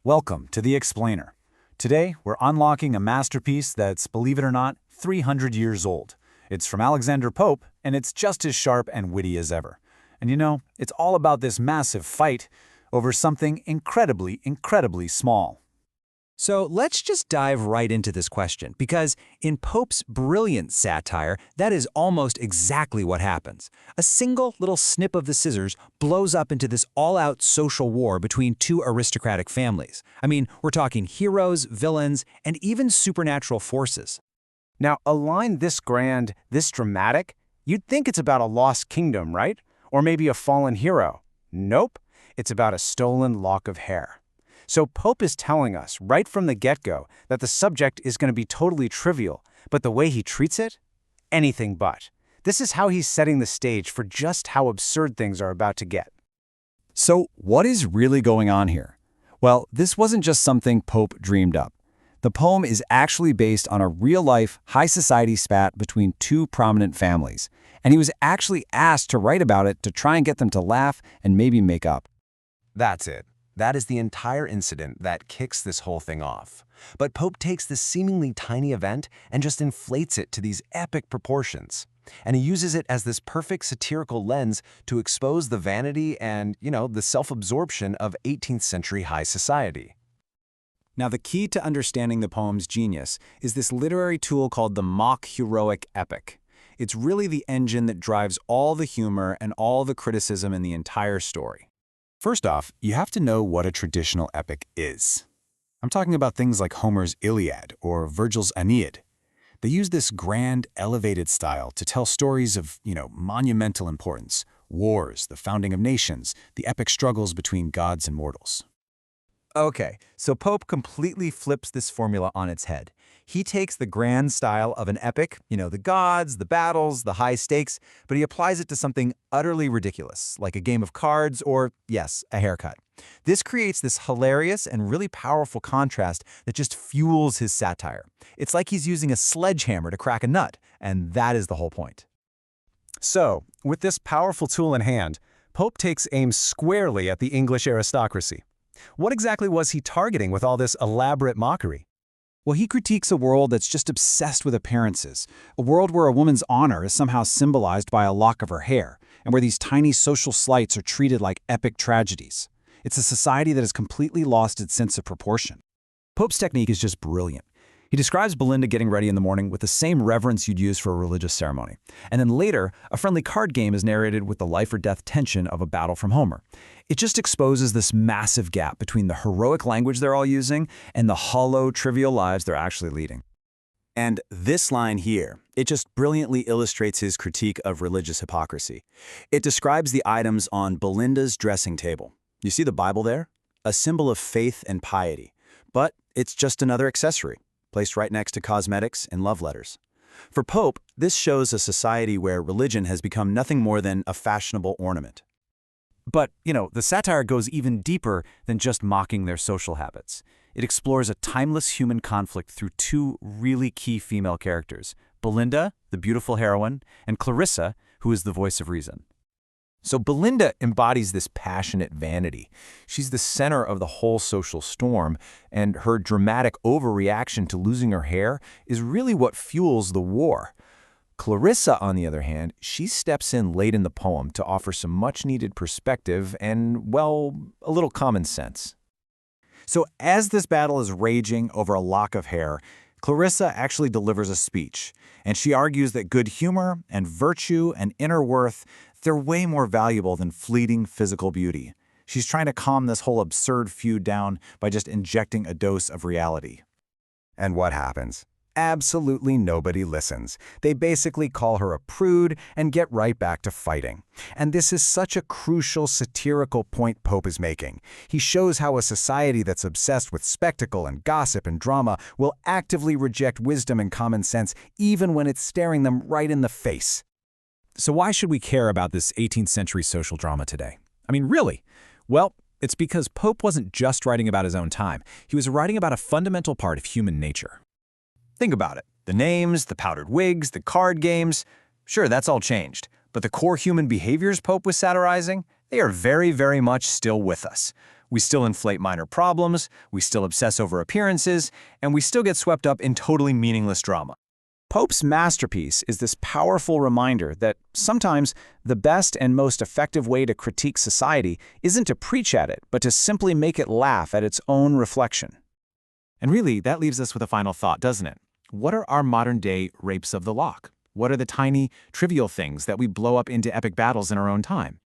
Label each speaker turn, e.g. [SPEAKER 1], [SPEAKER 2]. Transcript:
[SPEAKER 1] Welcome to The Explainer. Today, we're unlocking a masterpiece that's, believe it or not, 300 years old. It's from Alexander Pope, and it's just as sharp and witty as ever. And you know, it's all about this massive fight over something incredibly small.
[SPEAKER 2] So let's just dive right into this question, because in Pope's brilliant satire, that is almost exactly what happens. A single little snip of the scissors blows up into this all-out social war between two aristocratic families. I mean, we're talking heroes, villains, and even supernatural forces.
[SPEAKER 3] Now, a line this grand, this dramatic, you'd think it's about a lost kingdom, right? Or maybe a fallen hero. Nope, it's about a stolen lock of hair. So Pope is telling us right from the get-go that the subject is going to be totally trivial, but the way he treats it? Anything but. This is how he's setting the stage for just how absurd things are about to get.
[SPEAKER 1] So, what is really going on here? Well, this wasn't just something Pope dreamed up. The poem is actually based on a real-life, high-society spat between two prominent families, and he was actually asked to write about it to try and get them to laugh and maybe make up.
[SPEAKER 4] That's it. That is the entire incident that kicks this whole thing off. But Pope takes this seemingly tiny event and just inflates it to these epic proportions. And he uses it as this perfect satirical lens to expose the vanity and, the self-absorption of 18th century high society.
[SPEAKER 1] Now, the key to understanding the poem's genius is this literary tool called the mock-heroic epic. It's really the engine that drives all the humor and all the criticism in the entire story. First off, you have to know what a traditional epic is. I'm talking about things like Homer's Iliad or Virgil's Aeneid. They use this grand, elevated style to tell stories of, monumental importance, wars, the founding of nations, the epic struggles between gods and mortals.
[SPEAKER 2] Okay, so Pope completely flips this formula on its head. He takes the grand style of an epic, the gods, the battles, the high stakes, but he applies it to something utterly ridiculous, like a game of cards or, yes, a haircut. This creates this hilarious and really powerful contrast that just fuels his satire. It's like he's using a sledgehammer to crack a nut, and that is the whole point.
[SPEAKER 3] So, with this powerful tool in hand, Pope takes aim squarely at the English aristocracy. What exactly was he targeting with all this elaborate mockery?
[SPEAKER 1] Well, he critiques a world that's just obsessed with appearances, a world where a woman's honor is somehow symbolized by a lock of her hair, and where these tiny social slights are treated like epic tragedies. It's a society that has completely lost its sense of proportion. Pope's technique is just brilliant. He describes Belinda getting ready in the morning with the same reverence you'd use for a religious ceremony. And then later, a friendly card game is narrated with the life or death tension of a battle from Homer. It just exposes this massive gap between the heroic language they're all using and the hollow, trivial lives they're actually leading. And this line here, it just brilliantly illustrates his critique of religious hypocrisy. It describes the items on Belinda's dressing table. You see the Bible there? A symbol of faith and piety. But it's just another accessory, placed right next to cosmetics and love letters. For Pope, this shows a society where religion has become nothing more than a fashionable ornament. But, the satire goes even deeper than just mocking their social habits. It explores a timeless human conflict through two really key female characters, Belinda, the beautiful heroine, and Clarissa, who is the voice of reason.
[SPEAKER 4] So Belinda embodies this passionate vanity. She's the center of the whole social storm, and her dramatic overreaction to losing her hair is really what fuels the war. Clarissa, on the other hand, she steps in late in the poem to offer some much-needed perspective and, a little common sense.
[SPEAKER 1] So as this battle is raging over a lock of hair, Clarissa actually delivers a speech, and she argues that good humor and virtue and inner worth, they're way more valuable than fleeting physical beauty. She's trying to calm this whole absurd feud down by just injecting a dose of reality.
[SPEAKER 5] And what happens? Absolutely nobody listens. They basically call her a prude and get right back to fighting. And this is such a crucial satirical point Pope is making. He shows how a society that's obsessed with spectacle and gossip and drama will actively reject wisdom and common sense even when it's staring them right in the face.
[SPEAKER 1] So why should we care about this 18th century social drama today? I mean, really? Well, it's because Pope wasn't just writing about his own time. He was writing about a fundamental part of human nature.
[SPEAKER 2] Think about it. The names, the powdered wigs, the card games. Sure, that's all changed. But the core human behaviors Pope was satirizing, they are very, very much still with us. We still inflate minor problems, we still obsess over appearances, and we still get swept up in totally meaningless drama.
[SPEAKER 3] Pope's masterpiece is this powerful reminder that sometimes the best and most effective way to critique society isn't to preach at it, but to simply make it laugh at its own reflection.
[SPEAKER 4] And really, that leaves us with a final thought, doesn't it? What are our modern-day rapes of the lock? What are the tiny, trivial things that we blow up into epic battles in our own time?